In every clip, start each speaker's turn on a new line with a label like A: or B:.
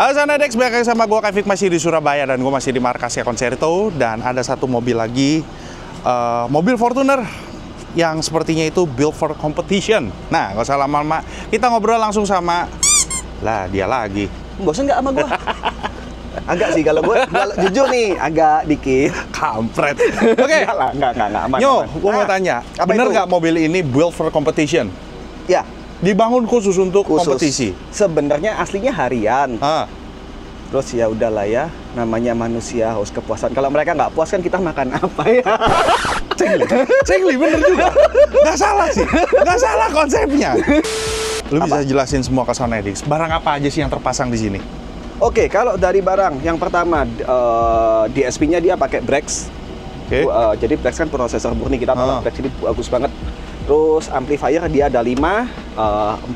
A: Halo Sonedex, balik lagi sama gue Kevin, masih di Surabaya dan gue masih di markasnya Concerto. Dan ada satu mobil lagi, mobil Fortuner yang sepertinya itu built for competition. Nah, gak usah lama-lama, kita ngobrol langsung sama dia lagi.
B: Bosan nggak sama gue? Agak sih, kalau gue jujur nih, agak dikit.
A: Kampret. Oke.
B: Enggak, aman.
A: Nyo, gue mau tanya, bener nggak mobil ini built for competition?
B: Ya.
A: Dibangun khusus untuk kompetisi?
B: Sebenarnya aslinya harian. Terus ya udahlah ya, namanya manusia haus kepuasan. Kalau mereka nggak puas kan kita makan apa ya?
A: Cengli, bener juga. Nggak salah sih, nggak salah konsepnya. Lu bisa jelasin semua ke Sonedex, barang apa aja sih yang terpasang di sini?
B: Oke, kalau dari barang, yang pertama DSP-nya dia pakai Brex. Jadi Brex kan prosesor murni, kita tahu Brex ini bagus banget. Terus amplifier dia ada 4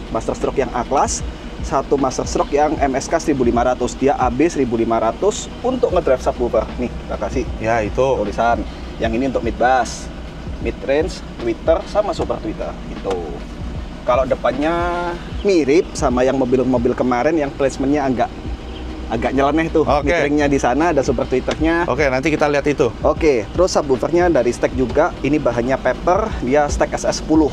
B: master stroke yang A-class, 1 master stroke yang MSK 1500, dia AB 1500 untuk ngedrive subwoofer. Nih, kita kasih
A: ya itu
B: tulisan. Yang ini untuk mid bass, mid range, tweeter sama super tweeter gitu. Kalau depannya mirip sama yang mobil-mobil kemarin yang placementnya agak nyeleneh tuh. Mid-ringnya di sana, ada super tweeternya.
A: Oke, nanti kita lihat itu.
B: Oke, terus subwoofernya dari stack juga. Ini bahannya paper, dia stack SS10.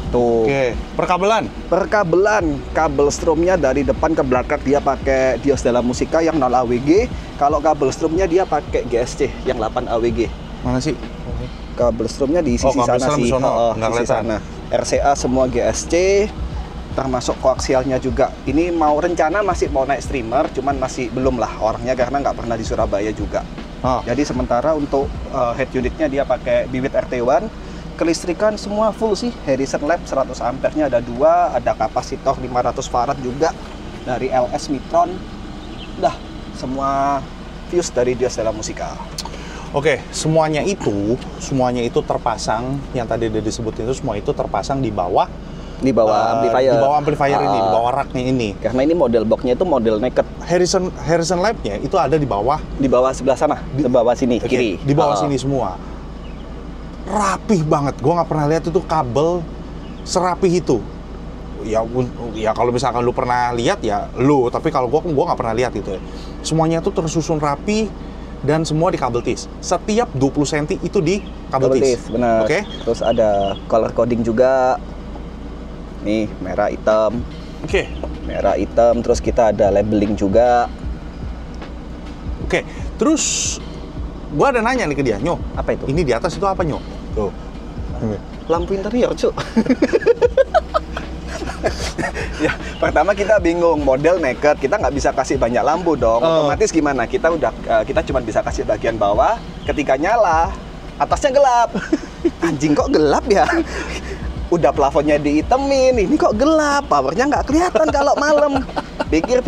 B: Tuh.
A: Oke,
B: Perkabelan, kabel stromnya dari depan ke belakang dia pakai Dios Della Musica yang 0 AWG. Kalau kabel stromnya dia pakai GSC yang 8 AWG.
A: Mana sih?
B: Kabel stromnya di sisi sana sih. Sisi sana. RCA semua GSC. Termasuk koaksialnya juga. Ini rencana masih mau naik streamer, cuman masih belum lah orangnya karena nggak pernah di Surabaya juga. Jadi sementara untuk head unitnya dia pakai Bivit RT1. Kelistrikan semua full sih. Harrison Lab 100 ampere-nya ada 2, ada kapasitor 500 farad juga dari LS Mitron. Udah semua fuse dari Dios Della Musica.
A: Oke, semuanya itu terpasang yang tadi udah disebutin itu, semua itu terpasang di bawah
B: amplifier.
A: Di bawah amplifier ini, di bawah racknya ini.
B: Karena ini model boxnya itu model naked.
A: Harrison Lab-nya itu ada di bawah
B: sebelah sana, di bawah sini, kiri.
A: Di bawah sini semua. Rapih banget. Gua nggak pernah lihat itu kabel serapih itu. Ya kalau misalkan lu pernah lihat ya lu, tapi kalau gua nggak pernah lihat itu. Semuanya itu tersusun rapi dan semua di kabel tis. Setiap 20 cm itu di kabel tis.
B: Benar.
A: Oke.
B: Terus ada color coding juga. Nih, merah hitam.
A: Oke.
B: Merah hitam, terus kita ada labeling juga.
A: Oke. Terus gua ada nanya nih ke dia, Nyo.
B: Apa itu?
A: Ini di atas itu apa, Nyo? Tuh.
B: Lampu interior, Cuk. Ya, pertama kita bingung, model naked, kita nggak bisa kasih banyak lampu dong. Otomatis gimana? Kita cuma bisa kasih bagian bawah, ketika nyala, atasnya gelap. Anjing, kok gelap ya? Udah plafonnya dihitemin, ini kok gelap, powernya nggak kelihatan kalau malam. Pikir,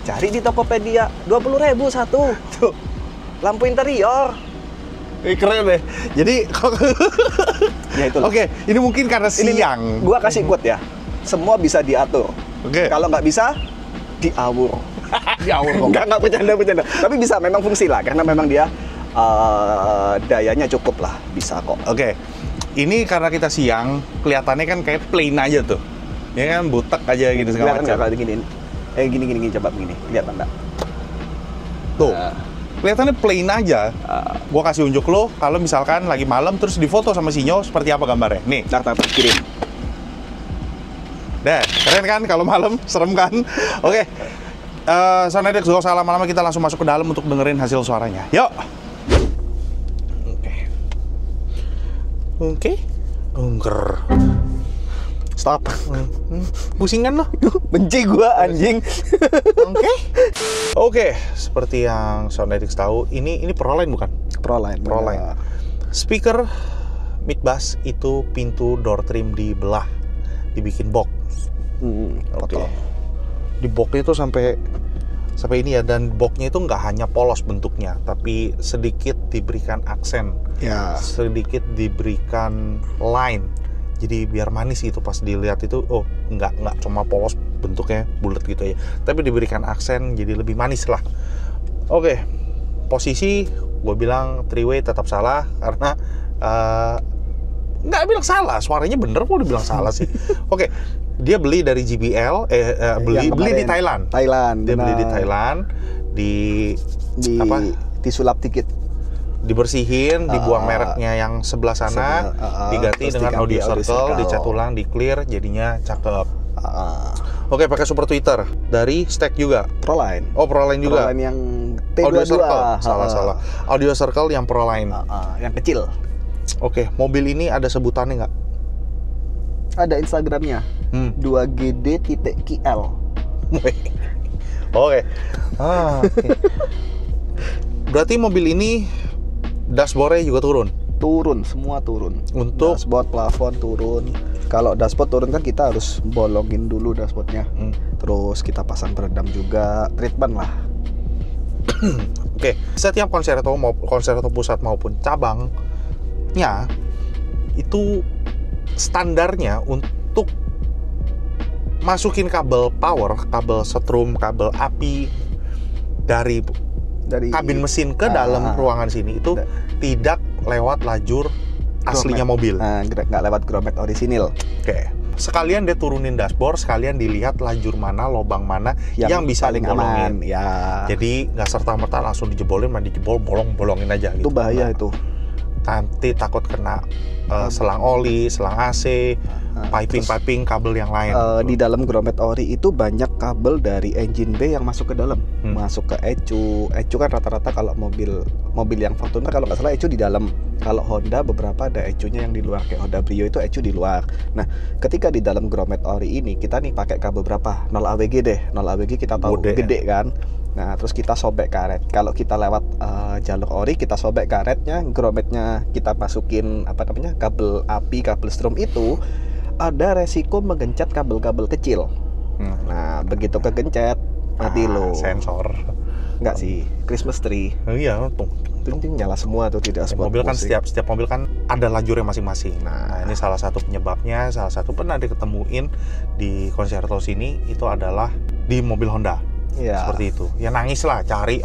B: cari di Tokopedia, 20.000 satu. Tuh, lampu interior.
A: Keren deh. Jadi,
B: ya itulah.
A: Oke, ini mungkin karena siang.
B: Gua kasih quote ya. Semua bisa diatur. Kalau nggak bisa, diawur.
A: Diawur.
B: Nggak bercanda. Tapi bisa, memang fungsi lah, karena memang dia dayanya cukup lah, bisa kok.
A: Oke. Ini karena kita siang, kelihatannya kan kayak plain aja tuh. Ya kan, butek aja gitu segala macam.
B: Kelihatan gini. Gini, coba begini. Kelihatan nggak?
A: Tuh. Kelihatannya plain aja. Gua kasih unjuk lo kalau misalkan lagi malam terus difoto sama Sinyo seperti apa gambarnya. Nih.
B: Ntar kirim.
A: Deh, keren kan kalau malam, serem kan? Oke. Sonedex, gak usah lama-lama, kita langsung masuk ke dalam untuk dengerin hasil suaranya. Yuk. Oke. Ungker. Stop. Pusingan lo?
B: Benci gua, anjing.
A: Oke, seperti yang Sonedex tahu, ini Proline bukan?
B: Proline.
A: Speaker mid bass itu pintu door trim dibelah, dibikin box. Oke. Di boxnya itu sampai ini ya, dan boxnya itu nggak hanya polos bentuknya, tapi sedikit diberikan aksen, sedikit diberikan line. Jadi biar manis gitu pas dilihat itu, nggak cuma polos bentuknya bulat gitu ya, tapi diberikan aksen jadi lebih manis lah. Oke, posisi gue bilang three-way tetap salah karena nggak bilang salah, suaranya bener kok dibilang salah sih. Oke, Dia beli dari JBL, beli di Thailand. Dia beli di Thailand, di apa?
B: Disulap dikit,
A: dibersihin, dibuang mereknya yang sebelah sana, diganti dengan audio circle, dicat ulang, di clear, jadinya cakep. Oke, pakai Super Tweeter dari Stack juga.
B: Proline.
A: Oh, Proline juga.
B: Proline yang T22.
A: Audio Circle. Salah. Audio Circle yang Proline.
B: Yang kecil.
A: Oke, mobil ini ada sebutannya nggak?
B: Ada Instagramnya. 2GD.KL.
A: Oke. Berarti mobil ini dashboardnya juga turun?
B: Turun, semua turun.
A: Untuk
B: dashboard, plafon turun. Kalau dashboard turun kan kita harus bolongin dulu dashboardnya. Terus kita pasang peredam juga, treatment lah.
A: Oke, setiap Concerto pusat maupun cabangnya itu standarnya untuk masukin kabel power, kabel setrum, kabel api dari kabin mesin ke dalam ruangan sini itu tidak lewat lajur aslinya mobil.
B: Nggak lewat grommet orisinil.
A: Oke. Sekalian dia turunin dashboard, sekalian dilihat lajur mana, lobang mana yang bisa
B: paling aman. Ya.
A: Jadi nggak serta-merta langsung dijebolin, bolongin aja.
B: Itu gitu. Bahaya itu.
A: Nanti takut kena selang oli, selang AC, piping kabel yang lain.
B: Di dalam grommet ori itu banyak kabel dari engine bay yang masuk ke dalam, masuk ke ECU. ECU kan rata-rata kalau mobil yang Fortuner kalau nggak salah ECU di dalam. Kalau Honda beberapa ada ECU-nya yang di luar, kayak Honda Brio itu ECU di luar. Nah, ketika di dalam grommet ori ini kita nih pakai kabel berapa? 0 AWG deh. 0 AWG kita tahu gede kan. Nah, terus kita sobek karet. Kalau kita lewat jalur ori, kita sobek karetnya, grommetnya kita masukin kabel api, kabel strom itu ada resiko menggencet kabel-kabel kecil. Nah, begitu kegencet mati lo.
A: Sensor.
B: Enggak sih, Christmas tree.
A: Iya,
B: nyala semua tuh, tidak semua.
A: Mobil kan setiap mobil kan ada lajurnya masing-masing. Nah, ini salah satu penyebabnya, salah satu pernah diketemuin di Concerto sini itu adalah di mobil Honda.
B: Ya.
A: Seperti itu. Ya nangis lah, cari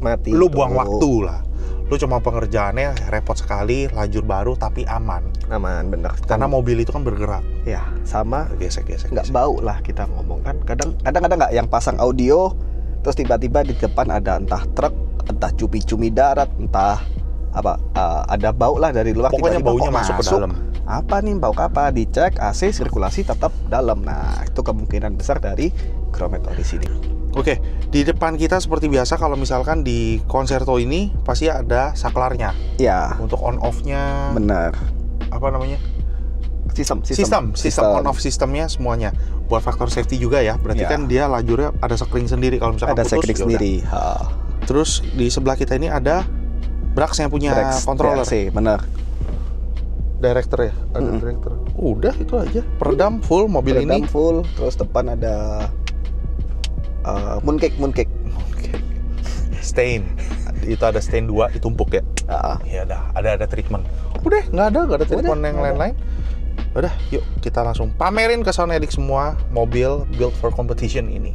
B: mati.
A: Lu buang waktu lah. Lu cuma pengerjaannya repot sekali, lajur baru tapi aman.
B: Aman, bener.
A: Karena mobil itu kan bergerak.
B: Ya, sama.
A: Gesek.
B: Nggak bau lah kita ngomong kan. Kadang-kadang nggak yang pasang audio, terus tiba-tiba di depan ada entah truk, entah cumi-cumi darat, entah apa, ada bau lah dari luar.
A: Pokoknya baunya masuk ke dalam.
B: Apa nih, bau apa? Dicek AC sirkulasi tetap dalam. Nah, itu kemungkinan besar dari grommet ori sini.
A: Oke, di depan kita seperti biasa kalau misalkan di Concerto ini pasti ada saklarnya.
B: Ya.
A: Untuk on off-nya.
B: Benar.
A: Apa namanya?
B: Sistem
A: on off sistemnya semuanya. Buat faktor safety juga ya. Berarti kan dia lajurnya ada sekring sendiri kalau misalkan
B: ada
A: putus.
B: Ada sekring sendiri.
A: Terus di sebelah kita ini ada Brax yang punya controller.
B: DRC, benar.
A: Director ya, ada director. Udah itu aja. Peredam full mobil ini.
B: Peredam full. Terus depan ada mooncake.
A: Stain. Itu ada stain 2 ditumpuk ya. Ya udah, ada treatment. Udah, nggak ada treatment yang lain-lain. Udah, yuk kita langsung pamerin ke Sonedik semua mobil built for competition ini.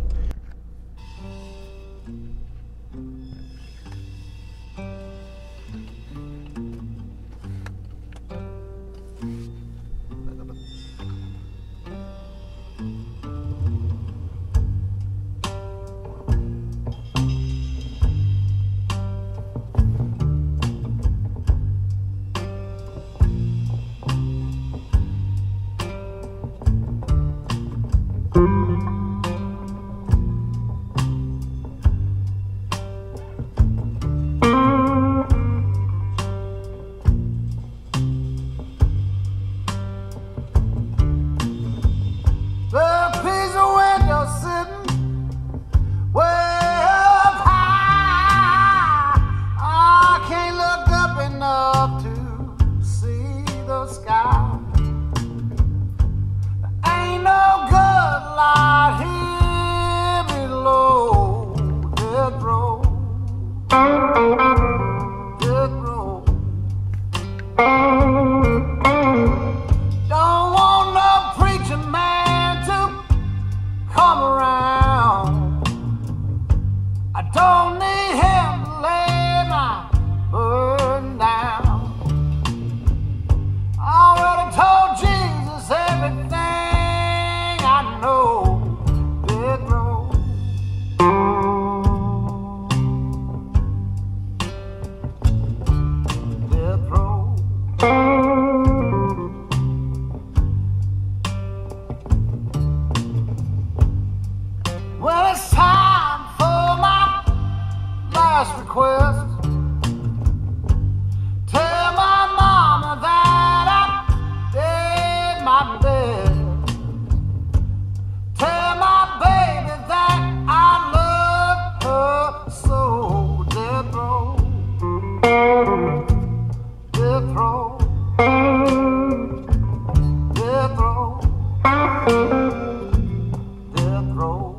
C: request. Tell my mama that I did my best. Tell my baby that I love her so. Death row, death row, death row, death row.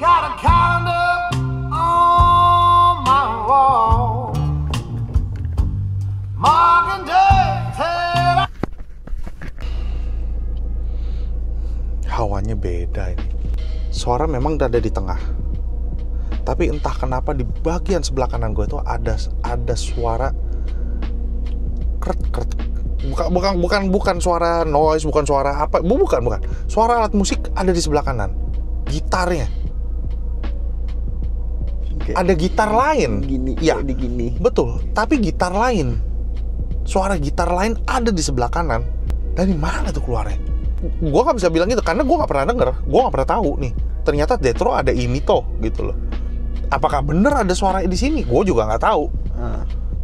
C: Got a calendar on my wall, marking days.
A: Hawanya beda ini. Suara memang ada di tengah, tapi entah kenapa di bagian sebelah kanan gue itu ada suara kret. Bukan suara noise, bukan suara apa, bukan. Suara alat musik ada di sebelah kanan. Gitarnya. Ada gitar lain.
B: Gini,
A: ya,
B: gini.
A: Betul, tapi gitar lain. Suara gitar lain ada di sebelah kanan. Dari mana tuh keluarnya? Gue gak bisa bilang gitu karena gue gak pernah denger, gue gak pernah tahu nih. Ternyata Death Row ada ini toh gitu loh. Apakah bener ada suara di sini? Gue juga nggak tahu.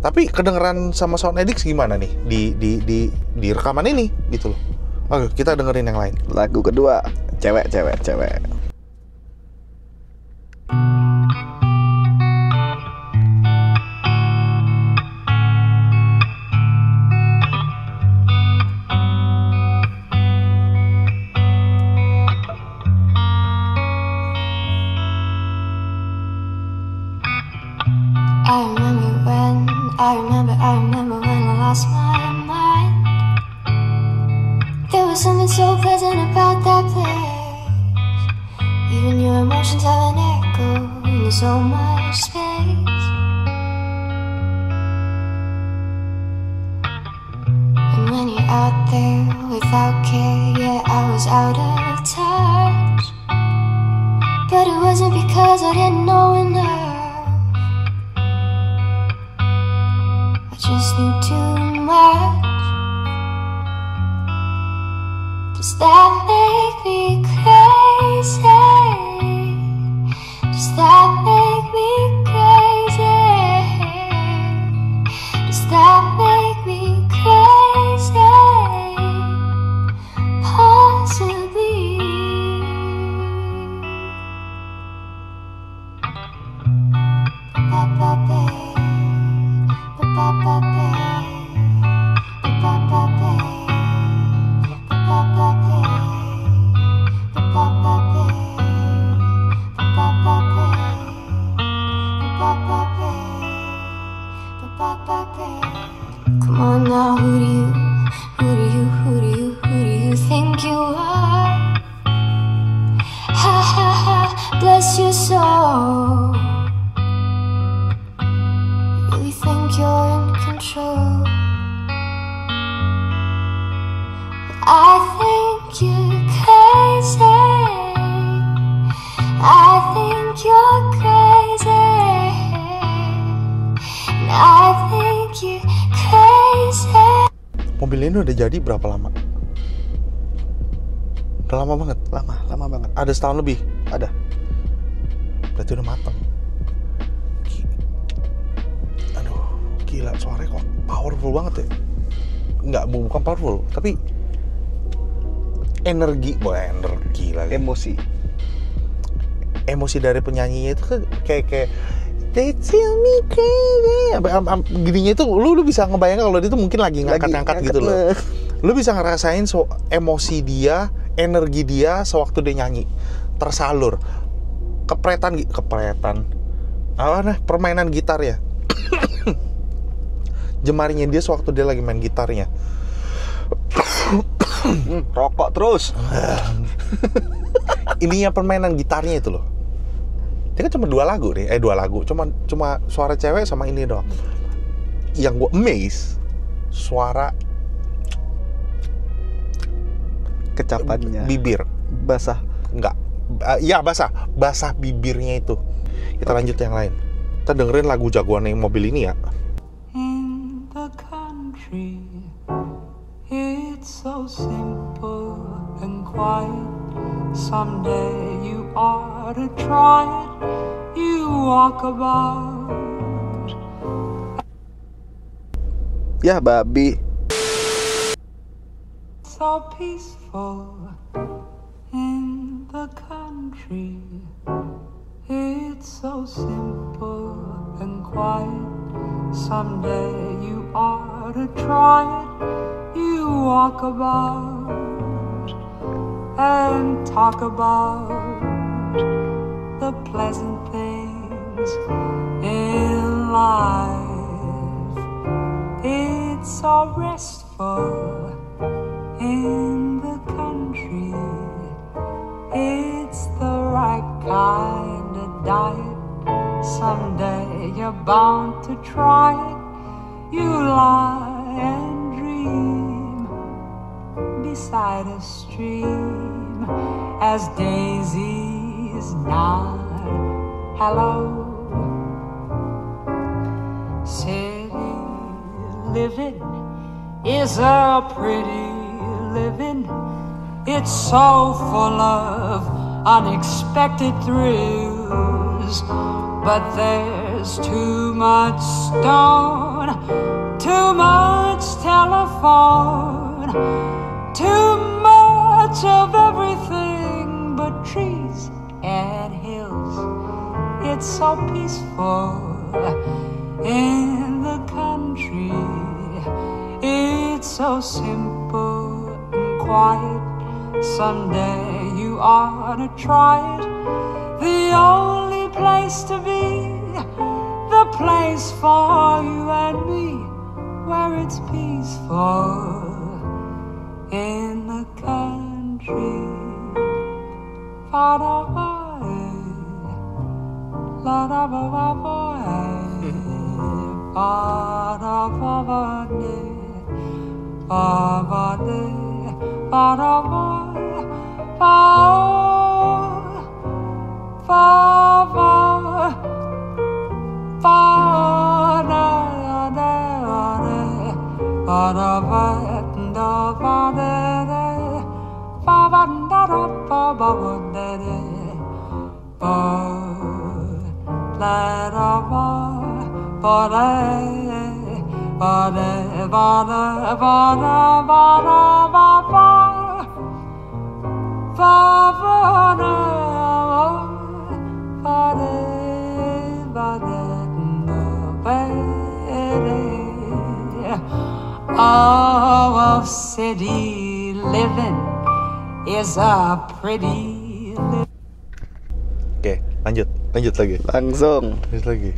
A: Tapi kedengeran sama Soundedix gimana nih di rekaman ini gitu loh. Oke, kita dengerin yang lain.
B: Lagu kedua, cewek.
D: I remember when I lost my mind. There was something so pleasant about that place. Even your emotions have an echo in so much space. And when you're out there without care, yeah, I was out of touch. But it wasn't because I didn't know enough. Just knew too much. Does that make me crazy? Does that make me crazy? Does that make me crazy? Possibly. Come on now, who do you think you are? Ha ha ha, bless your soul. You really think you're in control? I think you're crazy. I think you're crazy. And I think you're crazy.
A: Mobil ini udah jadi berapa lama? Udah lama banget.
B: Lama banget.
A: Ada setahun lebih.
B: Ada.
A: Berarti udah matang. Aduh, gila, suaranya kok powerful banget ya. Enggak, bukan powerful, tapi energi lagi. Emosi dari penyanyinya itu kayak they tell me crazy. Gininya itu lu bisa ngebayangin kalau dia tuh mungkin lagi ngangkat gitu loh. Lu bisa ngerasain emosi dia, energi dia sewaktu dia nyanyi. Tersalur. Kepretan permainan gitar ya. Jemarinya dia sewaktu dia lagi main gitarnya.
B: Rokok terus.
A: Ininya permainan gitarnya itu loh. Dia kan cuma dua lagu. Cuma suara cewek sama ini doang. Yang gue amaze suara
B: kecapannya.
A: Bibir
B: Basah.
A: Enggak. Ya basah bibirnya itu. Kita lanjut yang lain. Kita dengerin lagu jagoan yang mobil ini ya.
C: In the country, it's so simple and quiet. Someday you ought to try it. You walk about.
B: Ya babi.
C: So peaceful in the country. It's so simple and quiet. Someday you ought to try it. You walk about and talk about the pleasant things in life. It's so restful in the country. It's the right kind of diet. Someday you're bound to try it. You lie and dream beside a stream as daisies nod hello. City living is a pretty living. It's so full of unexpected thrills, but there's too much stone, too much telephone, too much of everything but trees and hills. It's so peaceful in the country. It's so simple and quiet. Someday you ought to try it. The only place to be, the place for you and me, where it's peaceful in the country. Oh, city living is a pretty living.
A: Oke, lanjut lagi.
B: Langsung.
A: Lanjut lagi.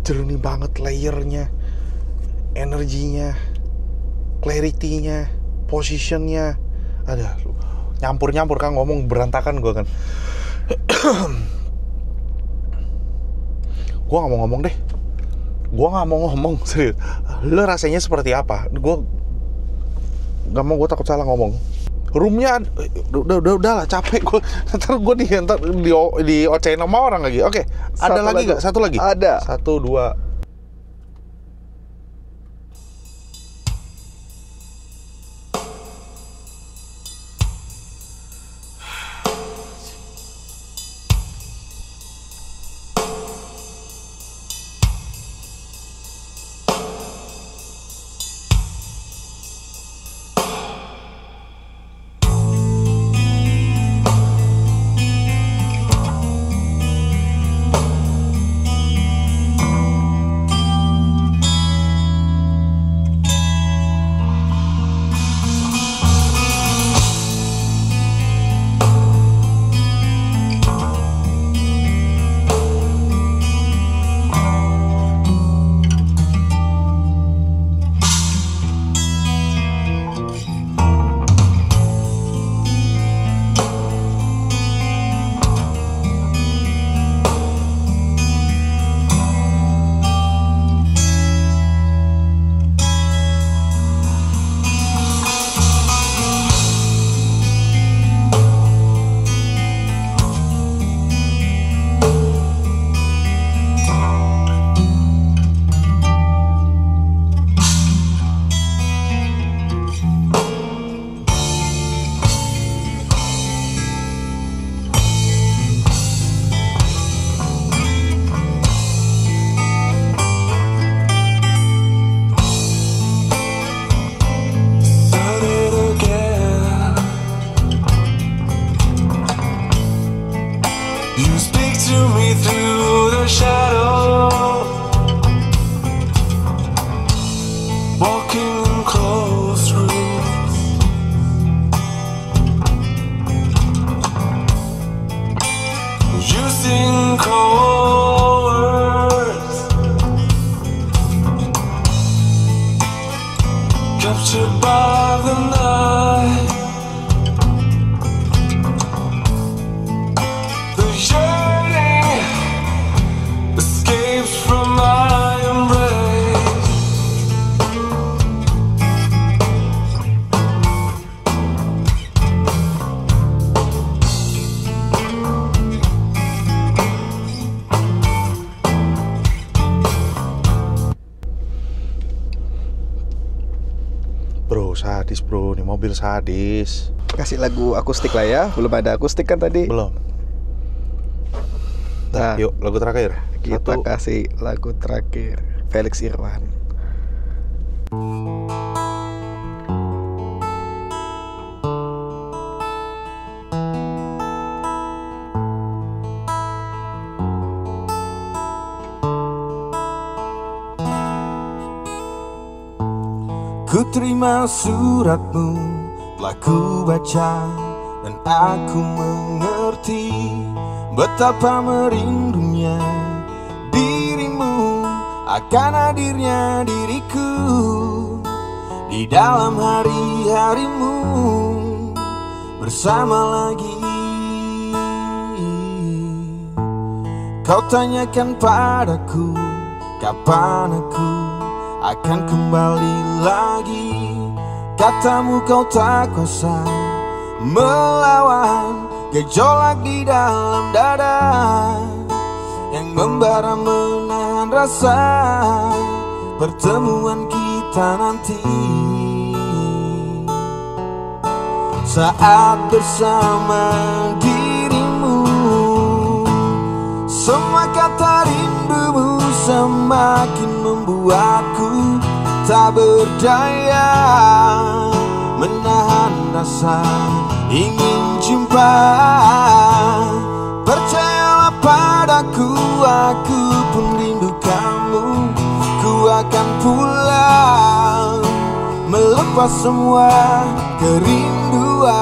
A: jernih banget layernya, energinya, clarity-nya, positionnya. Ada nyampur-nyampur kan, ngomong berantakan gue kan. Gue gak mau ngomong deh. Gue gak mau ngomong, serius. Lo rasanya seperti apa? Gue gak mau, gue takut salah ngomong. Roomnya udah lah, capek gue. Ntar gue di ocehin sama orang lagi. Oke, ada lagi gak? Satu lagi?
B: Ada.
A: 1, 2. Sadis bro, ini mobil sadis.
B: Kasih lagu akustik lah ya, belum ada akustik kan tadi?
A: Belum. Nah, yuk lagu terakhir.
B: Kita kasih lagu terakhir, Felix Irwan.
E: Ku terima suratmu, telah ku baca dan aku mengerti betapa merindunya dirimu akan hadirnya diriku di dalam hari-harimu bersama lagi. Kau tanyakan padaku kapan aku akan kembali lagi. Katamu kau tak kuasa melawan gejolak di dalam dada yang membara menahan rasa pertemuan kita nanti. Saat bersama dirimu, semua kata rindumu semakin membuatku tak berdaya menahan rasa ingin jumpa. Percayalah padaku, aku pun rindu kamu. Ku akan pulang melepas semua kerinduan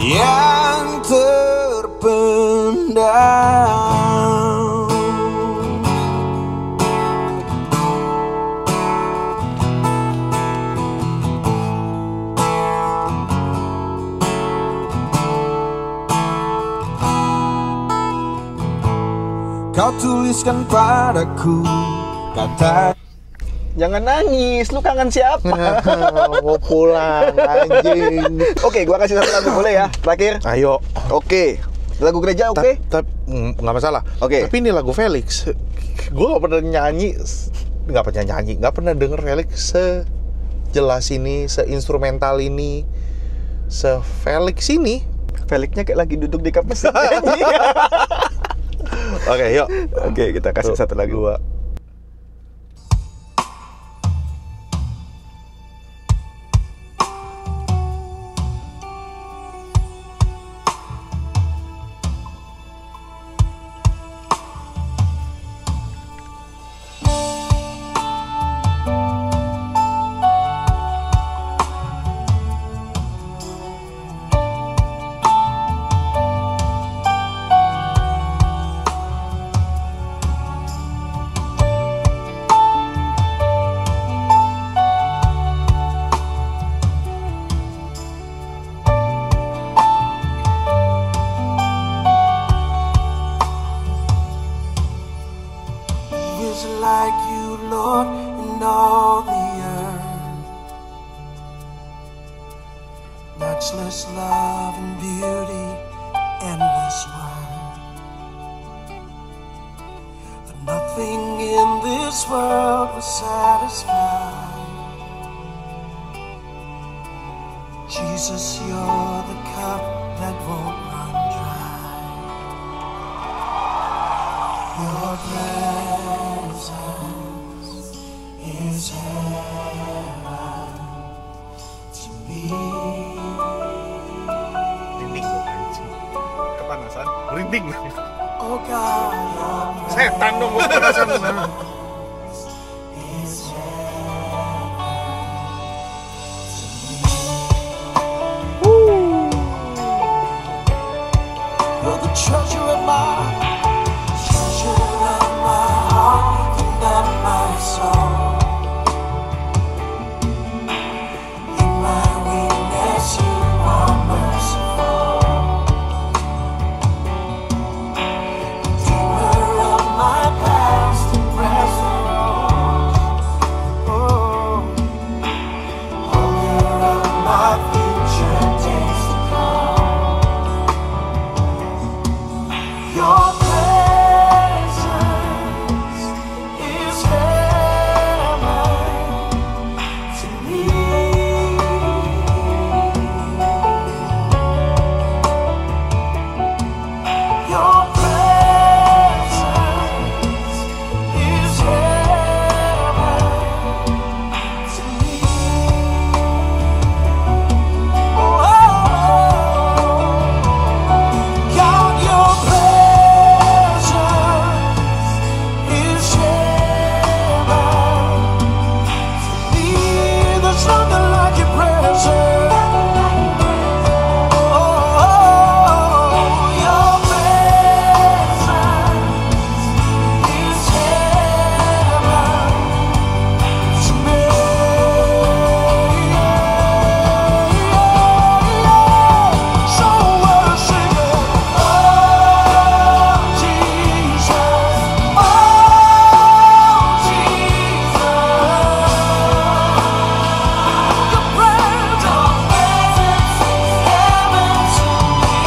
E: yang terpendam. kau tuliskan padaku kata.
B: Jangan nangis, lu kangen siapa?
A: Mau pulang, anjing.
B: Oke, gua kasih satu lagu boleh ya, terakhir.
A: Ayo.
B: Oke, lagu gereja oke?
A: Tapi nggak masalah.
B: Oke.
A: Tapi ini lagu Felix. Gue nggak pernah nyanyi, nggak pernah denger Felix sejelas ini, seinstrumental ini, se-Felix ini.
B: Felixnya kayak lagi duduk di kampus.
A: Oke, yuk.
B: Oke, kita kasih satu lagu.
A: Dua.
E: Like you, Lord, in all the earth. Matchless love and beauty, endless word. But nothing in this world will satisfy. Jesus, you're the cup that won't run dry. Your presence is heaven to me.
A: Merinding gue anjing. Kepanasan? Merinding.
E: Oh God, your
A: Setan dong gue kepanasan.
E: is You're the treasure of my heart and my soul. In my weakness, you are merciful. Redeemer of my past and present. Oh, holder of my future days to come. Your presence is heaven to me. Your presence is heaven to me. Oh, God, your presence is heaven to me. There's nothing like your presence. Oh, your presence is heaven to me. So worship it. Oh, Jesus. Oh, Jesus. Your presence is heaven to me.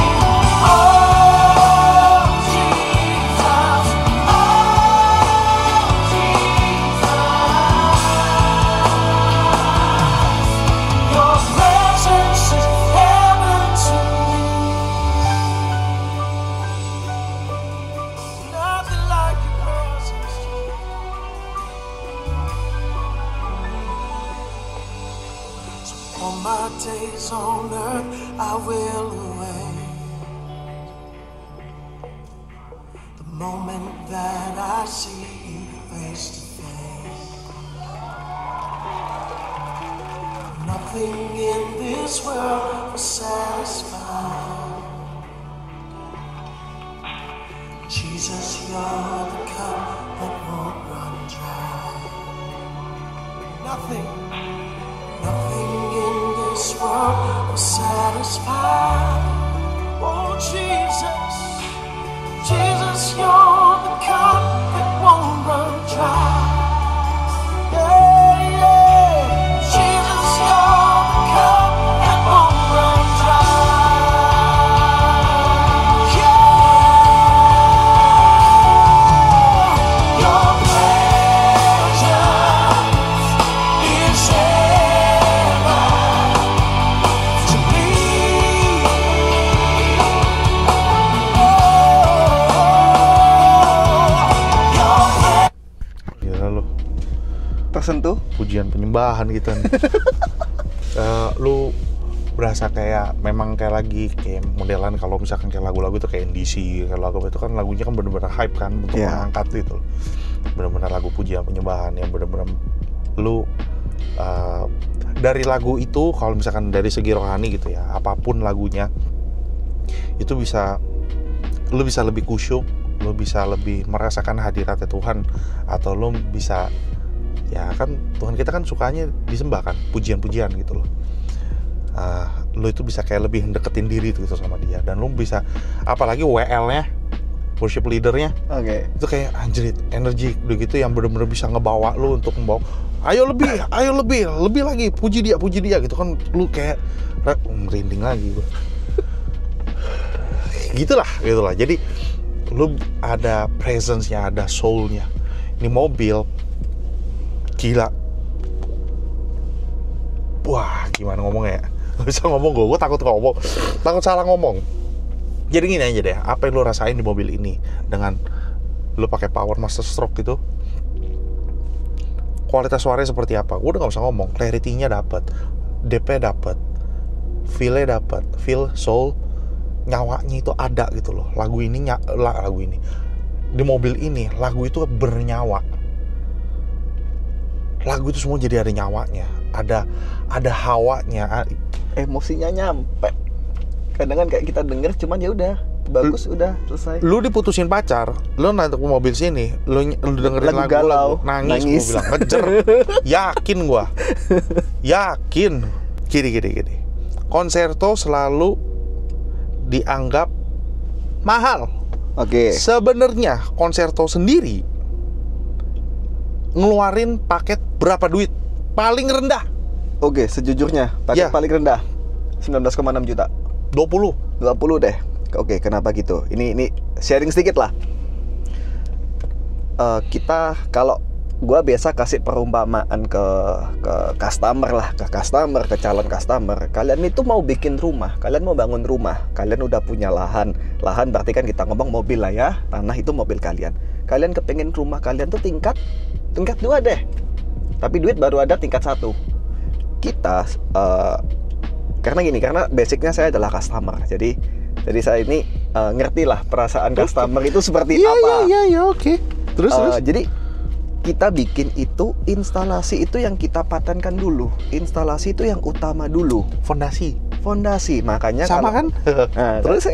E: Oh, Jesus. Your presence is heaven to me. Nothing like your presence. So all my days on earth I will await the moment that I see you face to face. Nothing in this world will satisfy. Jesus, you're the cup that won't run dry. Nothing in this world will satisfy. Oh, Jesus, you're the cup
B: tersentuh.
A: Pujian penyembahan gitu. Lu berasa kayak memang kayak lagi kayak modelan kalau misalkan kayak lagu-lagu itu kayak NDC, kayak lagu itu kan lagunya kan benar-benar hype kan untuk mengangkat itu. Benar-benar lagu pujian penyembahan yang benar-benar lu dari lagu itu kalau misalkan dari segi rohani gitu ya, apapun lagunya itu lu bisa lebih khusyuk, lu bisa lebih merasakan hadiratnya Tuhan, atau lu bisa ya kan Tuhan kita kan sukanya disembah kan, pujian-pujian gitu loh. Lu itu bisa kayak lebih deketin diri gitu sama dia, dan lu bisa apalagi WL-nya, worship leader-nya, itu kayak anjrit energi gitu yang benar-benar bisa ngebawa lu untuk membawa ayo lebih lagi, puji dia gitu kan, lu kayak merinding lagi gua. gitulah. Jadi lu ada presence-nya, ada soul-nya. Ini mobil gila. Wah, gimana ngomongnya ya? Gak bisa ngomong gue takut ngomong, takut salah ngomong. Jadi gini aja deh, apa yang lu rasain di mobil ini dengan lu pakai Power Master Stroke gitu, kualitas suaranya seperti apa? Gue udah gak usah ngomong, clarity-nya dapet, DP dapet, feel-nya dapet, feel, soul, nyawanya itu ada gitu loh. Lagu ini di mobil ini, lagu itu bernyawa. Lagu itu semua jadi ada nyawanya, ada hawanya,
B: emosinya nyampe. Kadang kan kayak kita denger cuman ya udah bagus, udah selesai. Lu
A: diputusin pacar, lu naik ke mobil sini, lu dengerin lagu galau, nangis. Gua bilang ngejer. Yakin. Gini. Concerto selalu dianggap mahal.
B: Oke.
A: Sebenarnya Concerto sendiri ngeluarin paket berapa duit? Paling rendah.
B: Oke, sejujurnya paket paling rendah 19,6 juta.
A: 20
B: deh. Oke, kenapa gitu? Ini sharing sedikit lah. Kita kalau gua biasa kasih perumpamaan ke customer lah, ke calon customer. Kalian itu mau bikin rumah, kalian mau bangun rumah, kalian udah punya lahan berarti kan kita ngomong mobil lah ya, tanah itu mobil kalian. Kalian kepengen rumah kalian tuh tingkat 2 deh, tapi duit baru ada tingkat 1. Kita karena basicnya saya adalah customer, jadi saya ini ngerti lah perasaan customer itu seperti apa.
A: Iya, oke. Terus.
B: Jadi kita bikin itu, instalasi itu yang kita patenkan dulu, instalasi itu yang utama dulu, fondasi. Makanya
A: sama kan?
B: Terus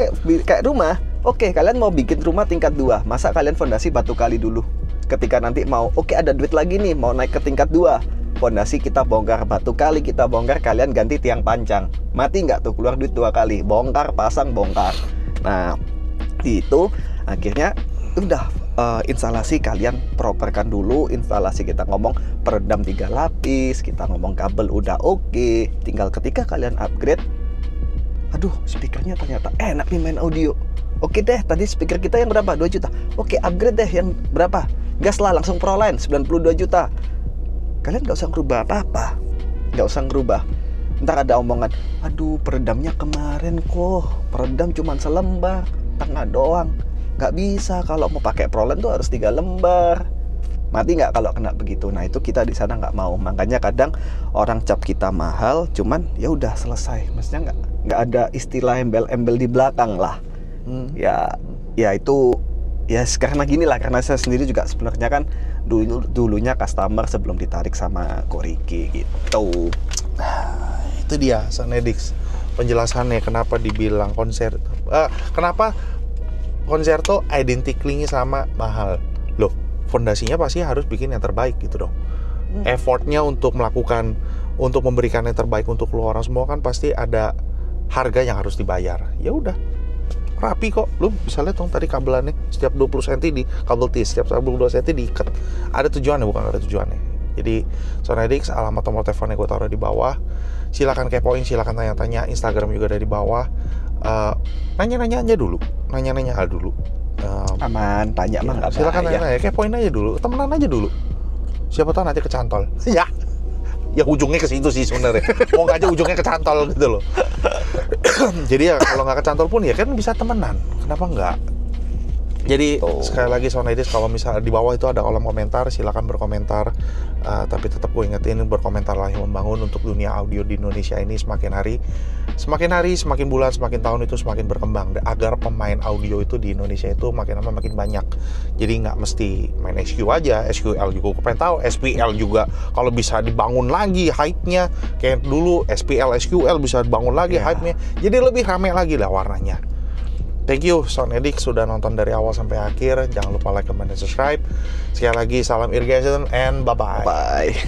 B: kayak rumah. Oke, kalian mau bikin rumah tingkat 2, masa kalian fondasi batu kali dulu? Ketika nanti mau, ada duit lagi nih, mau naik ke tingkat 2, fondasi kita bongkar, batu kali kita bongkar, kalian ganti tiang pancang. Mati nggak tuh, keluar duit 2 kali, bongkar, pasang, bongkar. Nah, itu akhirnya udah instalasi kalian properkan dulu. Instalasi kita ngomong peredam 3 lapis, kita ngomong kabel udah oke. Tinggal ketika kalian upgrade, aduh speakernya ternyata enak nih main audio. Oke deh, tadi speaker kita yang berapa? 2 juta. Oke, upgrade deh yang berapa? Gas lah, langsung ProLine 92 juta. Kalian gak usah ngerubah apa-apa, gak usah ngerubah. Ntar ada omongan, aduh peredamnya kemarin kok, peredam cuma selembar, tengah doang. Gak bisa, kalau mau pakai ProLine tuh harus 3 lembar. Mati nggak kalau kena begitu? Nah itu kita di sana nggak mau. Makanya kadang orang cap kita mahal, cuman ya udah selesai. Maksudnya nggak ada istilah embel-embel di belakang lah. Ya itu ya karena gini lah, karena saya sendiri juga sebenarnya kan dulunya customer sebelum ditarik sama Koriki gitu.
A: Itu dia Sanedix penjelasannya kenapa dibilang kenapa Concerto identically sama mahal. Loh, fondasinya pasti harus bikin yang terbaik gitu dong. Effortnya untuk memberikan yang terbaik untuk lu orang semua kan pasti ada harga yang harus dibayar. Ya udah, rapi kok. Lu bisa lihat dong tadi kabelannya, setiap 20 cm di kabel T, setiap 22 cm diikat. Ada tujuannya, bukan ada tujuannya. Jadi Sonedix, alamat nomor teleponnya gue taruh di bawah. Silakan kepoin, silakan tanya-tanya. Instagram juga ada di bawah. Nanya-nanya aja dulu. Nanya-nanya dulu.
B: Aman, tanya mah nggak
A: silakan nanya, kepoin aja dulu, temenan aja dulu. Siapa tahu nanti kecantol. Ya ujungnya ke situ sih sebenarnya. Mau nggak aja ujungnya kecantol gitu loh. Jadi ya kalau nggak kecantol pun ya kan bisa temenan. Kenapa nggak? Jadi sekali lagi Sound Edis, kalau misalnya di bawah itu ada kolom komentar, silakan berkomentar. Tapi tetap gue ingetin, berkomentarlah yang membangun untuk dunia audio di Indonesia ini semakin hari, semakin bulan, semakin tahun itu semakin berkembang. Agar pemain audio itu di Indonesia itu makin lama makin banyak. Jadi nggak mesti main SQ aja, SQL juga gue pengen tahu, SPL juga kalau bisa dibangun lagi hype-nya kayak dulu, SPL, SQL bisa dibangun lagi hype-nya. Jadi lebih rame lagi lah warnanya. Thank you Sound Edis sudah nonton dari awal sampai akhir. Jangan lupa like, comment, dan subscribe. Sekali lagi salam irrigation and bye-bye.
B: Bye.